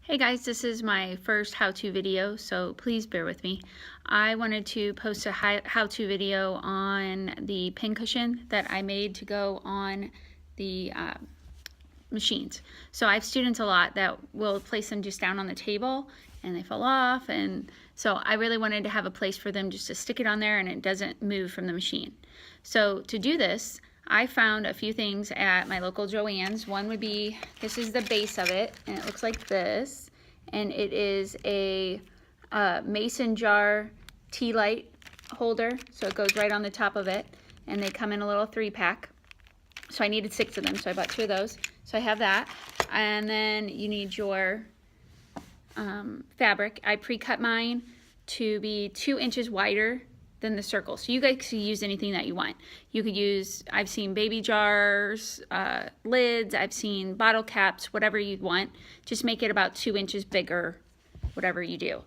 Hey guys, this is my first how-to video, so please bear with me. I wanted to post a how-to video on the pincushion that I made to go on the machines. So I have students a lot that will place them just down on the table and they fall off, and so I really wanted to have a place for them just to stick it on there and it doesn't move from the machine. So to do this, I found a few things at my local Joann's. One would be, this is the base of it, and it looks like this, and it is a mason jar tea light holder, so it goes right on the top of it, and they come in a little 3-pack. So I needed 6 of them, so I bought 2 of those. So I have that, and then you need your fabric. I pre-cut mine to be 2 inches wider than the circle. So you guys can use anything that you want. You could use, I've seen baby jars, lids, I've seen bottle caps, whatever you want. Just make it about 2 inches bigger, whatever you do.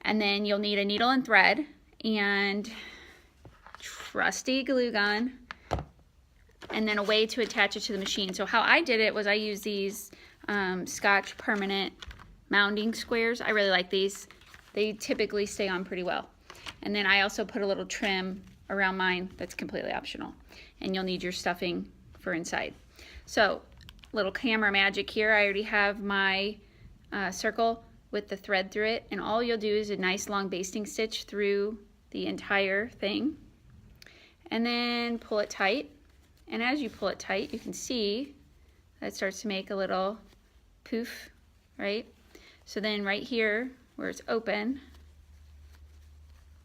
And then you'll need a needle and thread and trusty glue gun, and then a way to attach it to the machine. So how I did it was I used these Scotch permanent mounding squares. I really like these. They typically stay on pretty well. And then I also put a little trim around mine that's completely optional. And you'll need your stuffing for inside. So, little camera magic here. I already have my circle with the thread through it. And all you'll do is a nice long basting stitch through the entire thing. And then pull it tight. And as you pull it tight, you can see that it starts to make a little poof, right? So then right here, where it's open,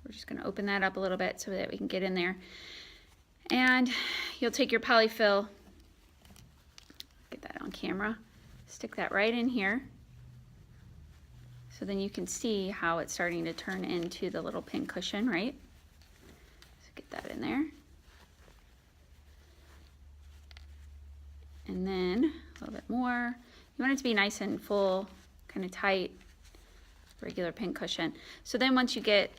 we're just going to open that up a little bit so that we can get in there. And you'll take your polyfill, get that on camera, stick that right in here. So then you can see how it's starting to turn into the little pin cushion, right? So get that in there. And then a little bit more. You want it to be nice and full, kind of tight, regular pin cushion. So then once you get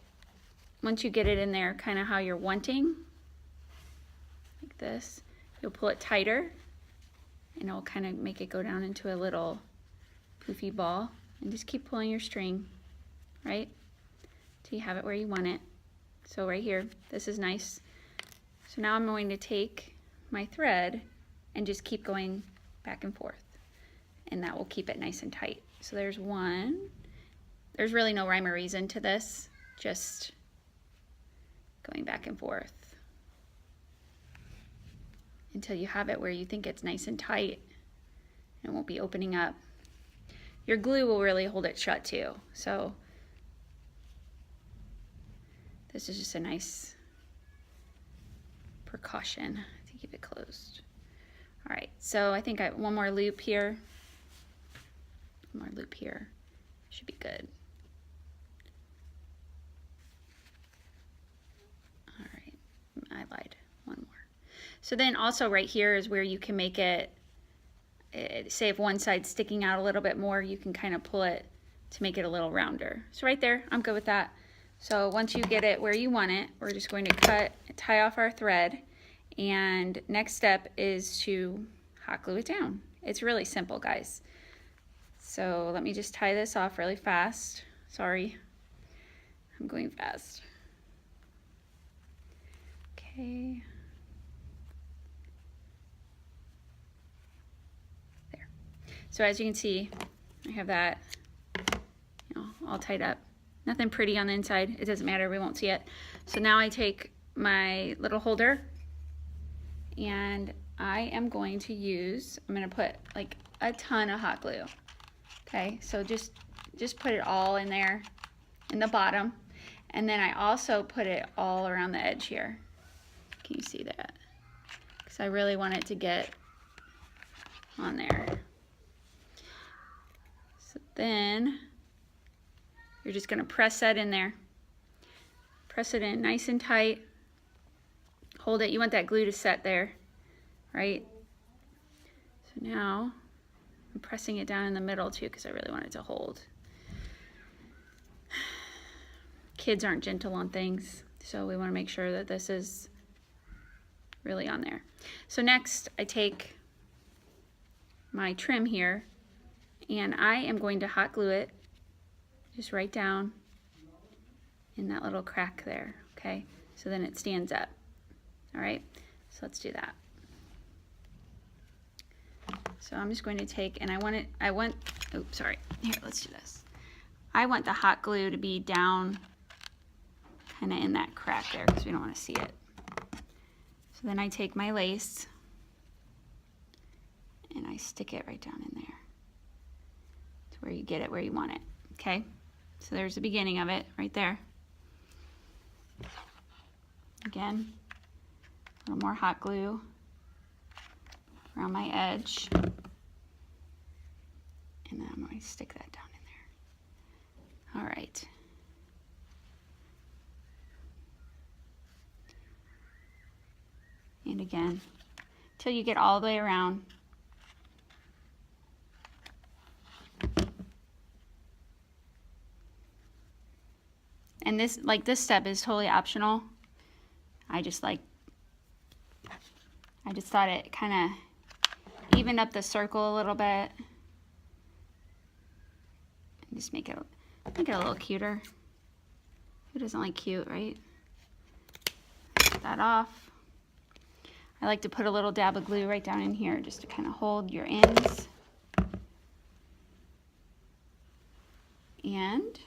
it in there kind of how you're wanting, like this, you'll pull it tighter and it'll kind of make it go down into a little poofy ball, and just keep pulling your string, right, till you have it where you want it. So right here, this is nice. So now I'm going to take my thread and just keep going back and forth, and that will keep it nice and tight. So there's one. There's really no rhyme or reason to this, just going back and forth until you have it where you think it's nice and tight and it won't be opening up. Your glue will really hold it shut too, so this is just a nice precaution to keep it closed. All right, so I think I have one more loop here. One more loop here. Should be good. All right, I lied. One more. So then also right here is where you can make it, say if one side's sticking out a little bit more, you can kind of pull it to make it a little rounder. So right there, I'm good with that. So once you get it where you want it, we're just going to tie off our thread. And next step is to hot glue it down. It's really simple, guys. So let me just tie this off really fast. Sorry, I'm going fast. Okay. There. So as you can see, I have that, all tied up. Nothing pretty on the inside. It doesn't matter, we won't see it. So now I take my little holder and I am going to use, I'm going to put like a ton of hot glue. Okay, so just put it all in there in the bottom, and then I also put it all around the edge here. Can you see that? Because I really want it to get on there. So then you're just going to press that in there. Press it in nice and tight. Hold it. You want that glue to set there, right? So now I'm pressing it down in the middle too because I really want it to hold. Kids aren't gentle on things, so we want to make sure that this is really on there. So next I take my trim here And I am going to hot glue it just right down in that little crack there, okay? So then it stands up. All right, so let's do that. So I'm just going to take, and oops, sorry. Here, let's do this. I want the hot glue to be down kind of in that crack there because we don't want to see it. So then I take my lace and I stick it right down in there to where you get it where you want it, okay? So there's the beginning of it right there. Again, a little more hot glue around my edge. And then I'm going to stick that down in there. All right. And again, till you get all the way around. And this step is totally optional. I just thought it kind of evened up the circle a little bit. And just make it a little cuter. Who doesn't like cute, right? Get that off. I like to put a little dab of glue right down in here just to kind of hold your ends. And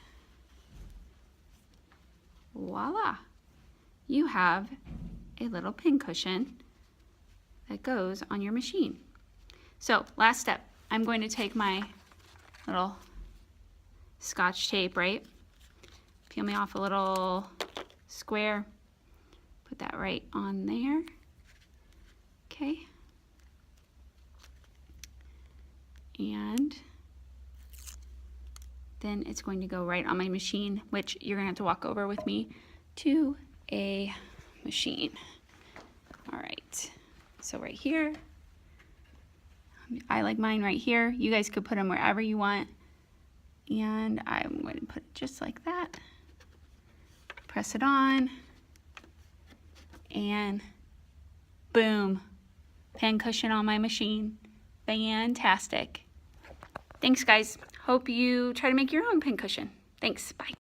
voila, you have a little pin cushion that goes on your machine. So last step, I'm going to take my little Scotch tape, right? Peel me off a little square, put that right on there. Okay. And then it's going to go right on my machine, which you're gonna have to walk over with me to a machine. All right, so right here, I like mine right here. You guys could put them wherever you want. And I'm going to put it just like that. Press it on. And boom, pin cushion on my machine. Fantastic. Thanks, guys. Hope you try to make your own pin cushion. Thanks, bye.